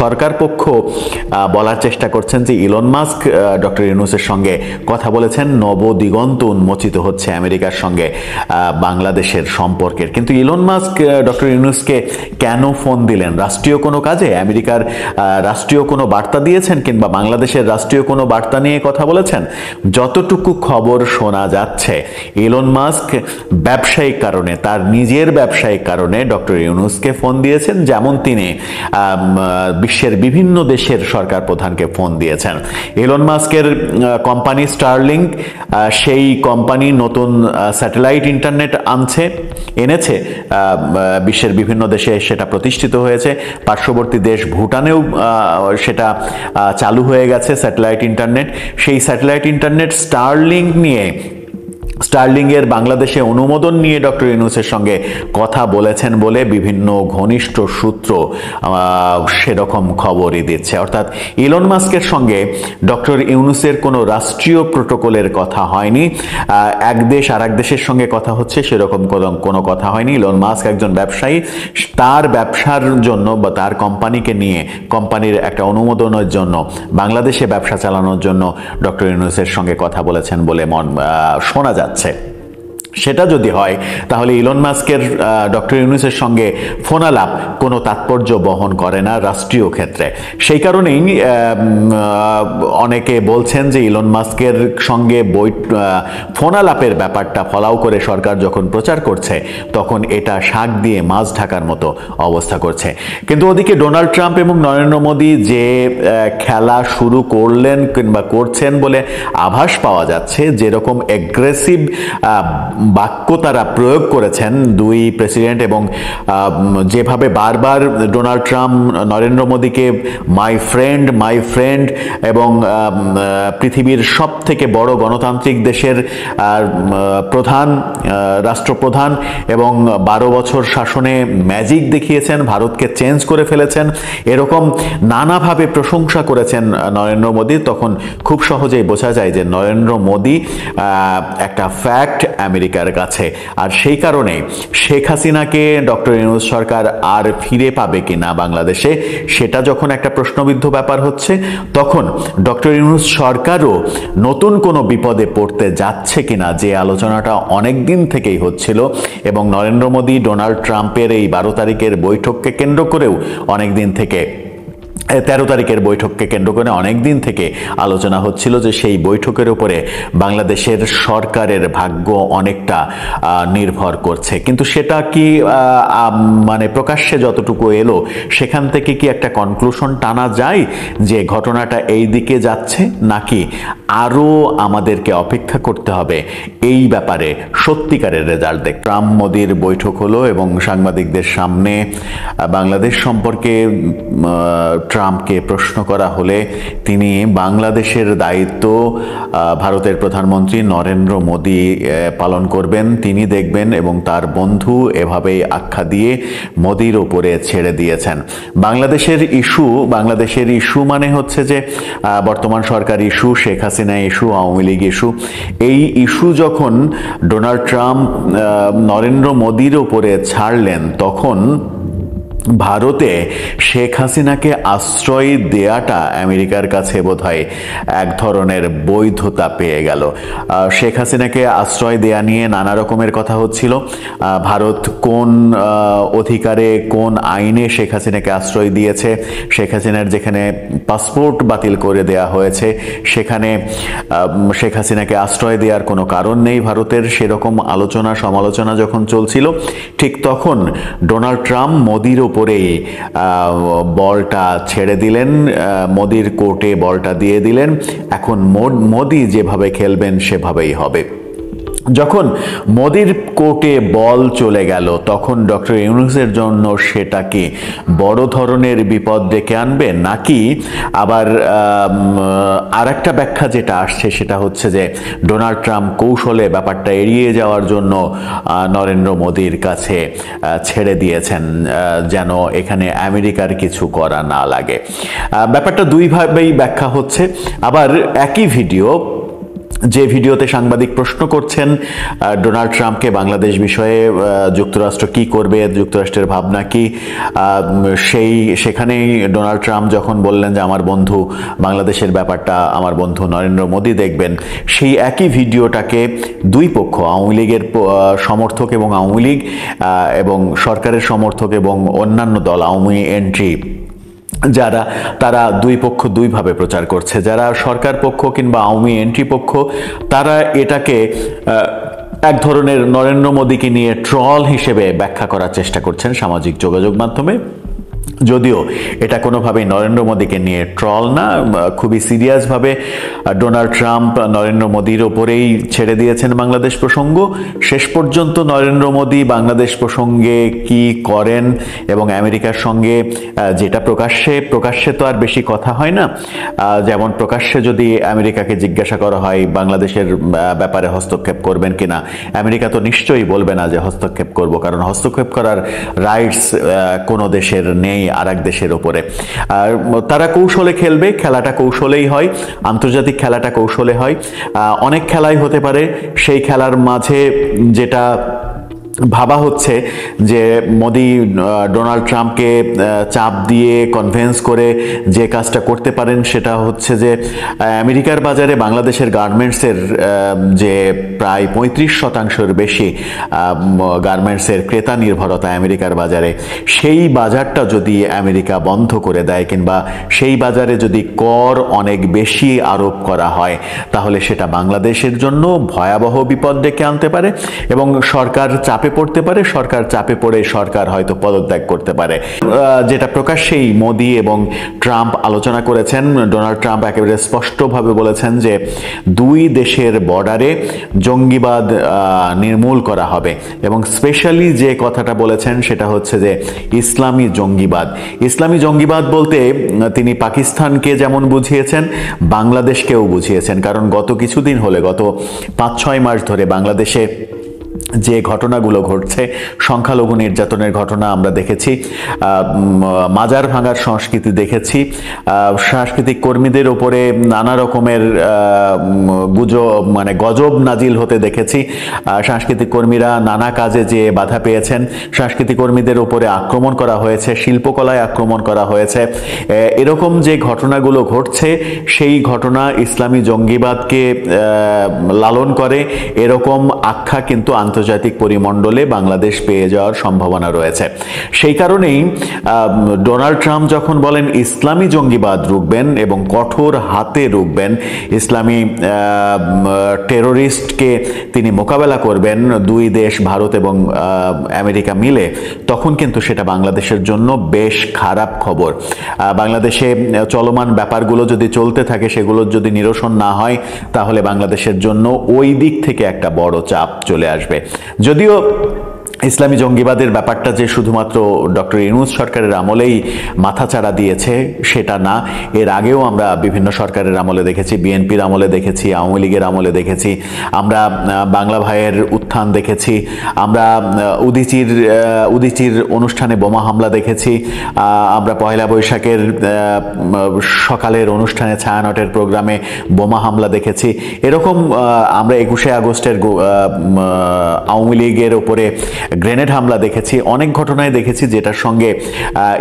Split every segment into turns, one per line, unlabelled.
সরকার পক্ষ বলার চেষ্টা করছেন যে ইলন মাস্ক ডক্টর ইউনূসের সঙ্গে কথা বলেছেন, নবদিগন্ত উন্মোচিত হচ্ছে আমেরিকার সঙ্গে বাংলাদেশের সম্পর্কের। কিন্তু ইলন মাস্ক ডক্টর ইউনূসকে কেন ফোন দিলেন? রাষ্ট্রীয় কোনো কাজে, আমেরিকার রাষ্ট্রীয় কোনো বার্তা দিয়েছেন, কিংবা বাংলাদেশের রাষ্ট্রীয় কোনো বার্তা নিয়ে কথা বলেছেন? যতটুকু খবর শোনা যাচ্ছে, ইলন মাস্ক ব্যবসায়িক কারণে, তার নিজের ব্যবসায়িক কারণে ডক্টর ইউনূসকে ফোন দিয়েছেন, যেমন তিনি বিশ্বের বিভিন্ন দেশের সরকার প্রধানকে ফোন দিয়েছেন। ইলন মাস্কের কোম্পানি স্টারলিংক, সেই কোম্পানি নতুন স্যাটেলাইট ইন্টারনেট এনেছে বিশ্বের বিভিন্ন দেশে, সেটা প্রতিষ্ঠিত হয়েছে। পার্শ্ববর্তী দেশ ভুটানেও সেটা চালু হয়ে গেছে স্যাটেলাইট ইন্টারনেট। সেই স্যাটেলাইট ইন্টারনেট স্টারলিংয়ের বাংলাদেশে অনুমোদন নিয়ে ডক্টর ইউনূসের সঙ্গে কথা বলেছেন বলে বিভিন্ন ঘনিষ্ঠ সূত্র সেরকম খবরই দিচ্ছে। অর্থাৎ ইলন মাস্কের সঙ্গে ডক্টর ইউনূসের কোনো রাষ্ট্রীয় প্রোটোকলের কথা হয়নি, এক দেশ আর এক দেশের সঙ্গে কথা হচ্ছে সেরকম কোনো কথা হয়নি। ইলন মাস্ক একজন ব্যবসায়ী, তার ব্যবসার জন্য বা তার কোম্পানিকে নিয়ে, কোম্পানির একটা অনুমোদনের জন্য, বাংলাদেশে ব্যবসা চালানোর জন্য ডক্টর ইউনূসের সঙ্গে কথা বলেছেন বলে শোনা যাচ্ছে। সেটা যদি হয় তাহলে ইলন মাস্কের ডক্টর ইউনূসের সঙ্গে ফোনালাপ কোনো তাৎপর্য বহন করে না রাষ্ট্রীয় ক্ষেত্রে। সেই কারণেই অনেকে বলছেন যে ইলন মাস্কের সঙ্গে ফোনালাপের ব্যাপারটা ফলাও করে সরকার যখন প্রচার করছে, তখন এটা শাক দিয়ে মাছ ঢাকার মতো অবস্থা করছে। কিন্তু ওদিকে ডোনাল্ড ট্রাম্প এবং নরেন্দ্র মোদী যে খেলা শুরু করলেন কিংবা করছেন বলে আভাস পাওয়া যাচ্ছে, যেরকম এগ্রেসিভ বাক্য তারা প্রয়োগ করেছেন দুই প্রেসিডেন্ট, এবং যেভাবে বারবার ডোনাল্ড ট্রাম্প নরেন্দ্র মোদীকে মাই ফ্রেন্ড এবং পৃথিবীর সব থেকে বড় গণতান্ত্রিক দেশের রাষ্ট্রপ্রধান এবং 12 বছর শাসনে ম্যাজিক দেখিয়েছেন, ভারতকে চেঞ্জ করে ফেলেছেন, এরকম নানাভাবে প্রশংসা করেছেন নরেন্দ্র মোদী, তখন খুব সহজেই বোঝা যায় যে নরেন্দ্র মোদী একটা ফ্যাক্ট আমেরিকার কাছে। আর সেই কারণে শেখ হাসিনাকে ডক্টর ইউনূস সরকার আর ফিরে পাবে কিনা বাংলাদেশে, সেটা যখন একটা প্রশ্নবিদ্ধ ব্যাপার হচ্ছে, তখন ডক্টর ইউনূস সরকারও নতুন কোনো বিপদে পড়তে যাচ্ছে কিনা, যে আলোচনাটা অনেক দিন থেকেই হচ্ছিল, এবং নরেন্দ্র মোদী ডোনাল্ড ট্রাম্পের এই 12 তারিখের বৈঠককে কেন্দ্র করেও অনেক দিন থেকে, 13 তারিখের বৈঠককে কেন্দ্র করে অনেক দিন থেকে আলোচনা হচ্ছিল যে সেই বৈঠকের উপরে বাংলাদেশের সরকারের ভাগ্য অনেকটা নির্ভর করছে। কিন্তু সেটা কি মানে প্রকাশ্যে যতটুকু এলো, সেখান থেকে কি একটা কনক্লুশন টানা যায় যে ঘটনাটা এই দিকে যাচ্ছে, নাকি আরও আমাদেরকে অপেক্ষা করতে হবে এই ব্যাপারে সত্যিকারের রেজাল্ট দেখ? ট্রাম্প মোদির বৈঠক হলো এবং সাংবাদিকদের সামনে বাংলাদেশ সম্পর্কে ট্রাম্পকে প্রশ্ন করা হলে তিনি বাংলাদেশের দায়িত্ব ভারতের প্রধানমন্ত্রী নরেন্দ্র মোদী পালন করবেন, তিনি দেখবেন, এবং তার বন্ধু এভাবেই আখ্যা দিয়ে মোদির ওপরে ছেড়ে দিয়েছেন। বাংলাদেশের ইস্যু মানে হচ্ছে যে বর্তমান সরকার issue, Sheikh Hasina issue, Awami League issue. এই ইস্যু যখন ডোনাল্ড ট্রাম্প নরেন্দ্র মোদির ওপরে ছাড়লেন, তখন ভারতে শেখ হাসিনাকে আশ্রয় দেয়াটা আমেরিকার কাছে বোধহয় এক ধরনের বৈধতা পেয়ে গেল। শেখ হাসিনাকে আশ্রয় দেয়া নিয়ে নানা রকমের কথা হচ্ছিল। ভারত কোন অধিকারে, কোন আইনে শেখ হাসিনাকে আশ্রয় দিয়েছে, শেখ হাসিনার যেখানে পাসপোর্ট বাতিল করে দেয়া হয়েছে সেখানে শেখ হাসিনাকে আশ্রয় দেওয়ার কোনো কারণ নেই ভারতের, সেরকম আলোচনা সমালোচনা যখন চলছিল, ঠিক তখন ডোনাল্ড ট্রাম্প মোদির উপরেই বলটা ছেড়ে দিলেন, মোদির কোর্টে বলটা দিয়ে দিলেন। এখন মোদি যেভাবে খেলবেন সেভাবেই হবে। যখন মোদির কোর্টে বল চলে গেল, তখন ডক্টর ইউনূসের জন্য সেটা কি বড় ধরনের বিপদ ডেকে আনবে, নাকি আবার আরেকটা ব্যাখ্যা যেটা আসছে সেটা হচ্ছে যে ডোনাল্ড ট্রাম্প কৌশলে ব্যাপারটা এড়িয়ে যাওয়ার জন্য নরেন্দ্র মোদির কাছে ছেড়ে দিয়েছেন, যেন এখানে আমেরিকার কিছু করা না লাগে। ব্যাপারটা দুইভাবেই ব্যাখ্যা হচ্ছে। আবার একই ভিডিও যে ভিডিওতে সাংবাদিক প্রশ্ন করছেন ডোনাল্ড ট্রাম্পকে বাংলাদেশ বিষয়ে যুক্তরাষ্ট্র কি করবে, যুক্তরাষ্ট্রের ভাবনা কি, সেখানেই ডোনাল্ড ট্রাম্প যখন বললেন যে আমার বন্ধু বাংলাদেশের ব্যাপারটা আমার বন্ধু নরেন্দ্র মোদী দেখবেন, সেই একই ভিডিওটাকে দুই পক্ষ, আওয়ামী লীগের সমর্থক এবং আওয়ামী লীগ এবং সরকারের সমর্থক এবং অন্যান্য দল আওয়ামী এন্ট্রি যারা, তারা দুই পক্ষ দুইভাবে প্রচার করছে। যারা সরকার পক্ষ কিংবা আওয়ামী এন্ট্রি পক্ষ, তারা এটাকে এক ধরনের নরেন্দ্র মোদীকে নিয়ে ট্রল হিসেবে ব্যাখ্যা করার চেষ্টা করছেন সামাজিক যোগাযোগ মাধ্যমে, যদিও এটা কোনোভাবেই নরেন্দ্র মোদীকে নিয়ে ট্রল না, খুবই সিরিয়াসভাবে ডোনাল্ড ট্রাম্প নরেন্দ্র মোদীর ওপরেই ছেড়ে দিয়েছেন বাংলাদেশ প্রসঙ্গ। শেষ পর্যন্ত নরেন্দ্র মোদী বাংলাদেশ প্রসঙ্গে কি করেন এবং আমেরিকার সঙ্গে যেটা প্রকাশ্যে তো আর বেশি কথা হয় না, যেমন প্রকাশ্যে যদি আমেরিকাকে জিজ্ঞাসা করা হয় বাংলাদেশের ব্যাপারে হস্তক্ষেপ করবেন কিনা, আমেরিকা তো নিশ্চয়ই বলবে না যে হস্তক্ষেপ করব, কারণ হস্তক্ষেপ করার রাইটস কোনো দেশের নেই আর এক দেশের ওপরে। আর তারা কৌশলে খেলবে, খেলাটা কৌশলেই হয়, আন্তর্জাতিক খেলাটা কৌশলে হয়, অনেক খেলাই হতে পারে। সেই খেলার মাঝে যেটা ভাবা হচ্ছে যে মোদি ডোনাল্ড ট্রাম্পকে চাপ দিয়ে কনভিন্স করে যে কাজটা করতে পারেন সেটা হচ্ছে যে আমেরিকার বাজারে বাংলাদেশের গার্মেন্টসের যে প্রায় 35% বেশি গার্মেন্টসের ক্রেতা নির্ভরতা আমেরিকার বাজারে, সেই বাজারটা যদি আমেরিকা বন্ধ করে দেয় কিংবা সেই বাজারে যদি কর অনেক বেশি আরোপ করা হয়, তাহলে সেটা বাংলাদেশের জন্য ভয়াবহ বিপদ ডেকে আনতে পারে এবং সরকার চাপে পড়তে পারে। সরকার চাপে পড়ে সরকার হয়তো পদত্যাগ করতে পারে, যেটা প্রকাশ্যেই মোদি এবং ট্রাম্প আলোচনা করেছেন। ডোনাল্ড ট্রাম্প একেবারে স্পষ্টভাবে বলেছেন যে দুই দেশের বর্ডারে জঙ্গিবাদ নির্মূল করা হবে এবং স্পেশালি যে কথাটা বলেছেন সেটা হচ্ছে যে ইসলামী জঙ্গিবাদ। ইসলামী জঙ্গিবাদ বলতে তিনি পাকিস্তানকে যেমন বুঝিয়েছেন, বাংলাদেশকেও বুঝিয়েছেন, কারণ গত কিছুদিন হলে, গত 5-6 মাস ধরে বাংলাদেশে যে ঘটনাগুলো ঘটছে, সংখ্যালঘু নির্যাতনের ঘটনা আমরা দেখেছি, মাজার ভাঙার সংস্কৃতি দেখেছি, সাংস্কৃতিক কর্মীদের উপরে নানা রকমের গজব নাজিল হতে দেখেছি, সাংস্কৃতিক কর্মীরা নানা কাজে যে বাধা পেয়েছেন, সাংস্কৃতিক কর্মীদের উপরে আক্রমণ করা হয়েছে, শিল্পকলায় আক্রমণ করা হয়েছে। এরকম যে ঘটনাগুলো ঘটছে, সেই ঘটনা ইসলামী জঙ্গিবাদকে লালন করে, এরকম আখ্যা কিন্তু আন্তর্জাতিক পরিমণ্ডলে বাংলাদেশ পেয়ে যাওয়ার সম্ভাবনা রয়েছে। সেই কারণেই ডোনাল্ড ট্রাম্প যখন বলেন ইসলামী জঙ্গিবাদ রুখবেন এবং কঠোর হাতে রুখবেন, ইসলামী টেরোরিস্টকে তিনি মোকাবেলা করবেন দুই দেশ ভারত এবং আমেরিকা মিলে, তখন কিন্তু সেটা বাংলাদেশের জন্য বেশ খারাপ খবর। বাংলাদেশে চলমান ব্যাপারগুলো যদি চলতে থাকে, সেগুলো যদি নিরসন না হয়, তাহলে বাংলাদেশের জন্য ওই দিক থেকে একটা বড় চাপ চলে আসবে। যদিও ইসলামী জঙ্গিবাদের ব্যাপারটা যে শুধুমাত্র ডক্টর ইউনূস সরকারের আমলেই মাথাচাড়া দিয়েছে সেটা না, এর আগেও আমরা বিভিন্ন সরকারের আমলে দেখেছি, বিএনপির আমলে দেখেছি, আওয়ামী লীগের আমলে দেখেছি, আমরা বাংলা ভাইয়ের উত্থান দেখেছি, আমরা উদীচির অনুষ্ঠানে বোমা হামলা দেখেছি, আমরা পয়লা বৈশাখের সকালের অনুষ্ঠানে ছায়ানটের প্রোগ্রামে বোমা হামলা দেখেছি। এরকম আমরা 21শে আগস্টের আওয়ামী লীগের উপরে গ্রেনেড হামলা দেখেছি, অনেক ঘটনায় দেখেছি যেটার সঙ্গে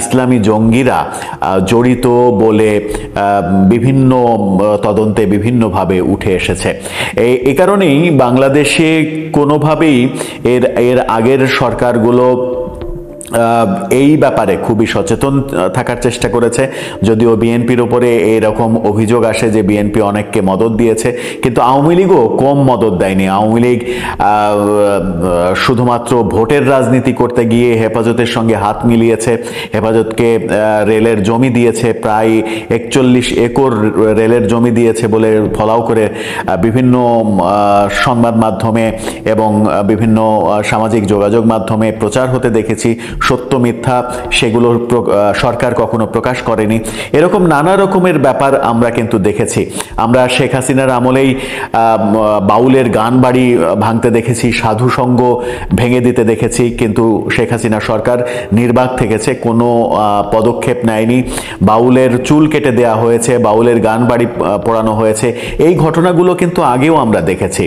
ইসলামী জঙ্গিরা জড়িত বলে বিভিন্ন তদন্তে বিভিন্নভাবে উঠে এসেছে। এই কারণেই বাংলাদেশে কোনোভাবেই এর আগের সরকারগুলো এই ব্যাপারে খুবই সচেতন থাকার চেষ্টা করেছে। যদিও বিএনপির উপরে এরকম অভিযোগ আসে যে বিএনপি অনেককে মদত দিয়েছে, কিন্তু আওয়ামী লীগও কম মদত দেয়নি। আওয়ামী লীগ শুধুমাত্র ভোটের রাজনীতি করতে গিয়ে হেফাজতের সঙ্গে হাত মিলিয়েছে, হেফাজতকে রেলের জমি দিয়েছে, প্রায় 41 একর রেলের জমি দিয়েছে বলে ফলাও করে বিভিন্ন সংবাদ মাধ্যমে এবং বিভিন্ন সামাজিক যোগাযোগ মাধ্যমে প্রচার হতে দেখেছি। সত্য মিথ্যা সেগুলো সরকার কখনো প্রকাশ করেনি। এরকম নানা রকমের ব্যাপার আমরা কিন্তু দেখেছি। আমরা শেখ হাসিনার আমলেই বাউলের গান বাড়ি ভাঙতে দেখেছি, সাধু সঙ্গ ভেঙে দিতে দেখেছি, কিন্তু শেখ হাসিনা সরকার নির্বাক থেকেছে, কোনো পদক্ষেপ নেয়নি। বাউলের চুল কেটে দেয়া হয়েছে, বাউলের গান বাড়ি পোড়ানো হয়েছে, এই ঘটনাগুলো কিন্তু আগেও আমরা দেখেছি।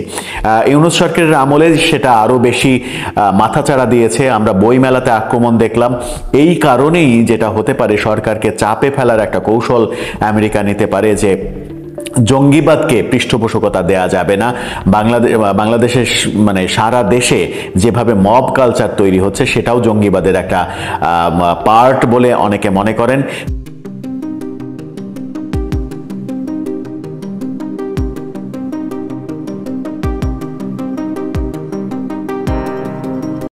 ইউনূস সরকারের আমলে সেটা আরো বেশি মাথাচাড়া দিয়েছে। আমরা বইমেলাতে আক্রমণ দেখলাম। এই কারণেই যেটা হতে পারে, সরকারকে চাপে ফেলার একটা কৌশল আমেরিকা নিতে পারে যে জঙ্গিবাদকে পৃষ্ঠপোষকতা দেয়া যাবে না। বাংলাদেশের মানে সারা দেশে যেভাবে মব কালচার তৈরি হচ্ছে, সেটাও জঙ্গিবাদের একটা পার্ট বলে অনেকে মনে করেন।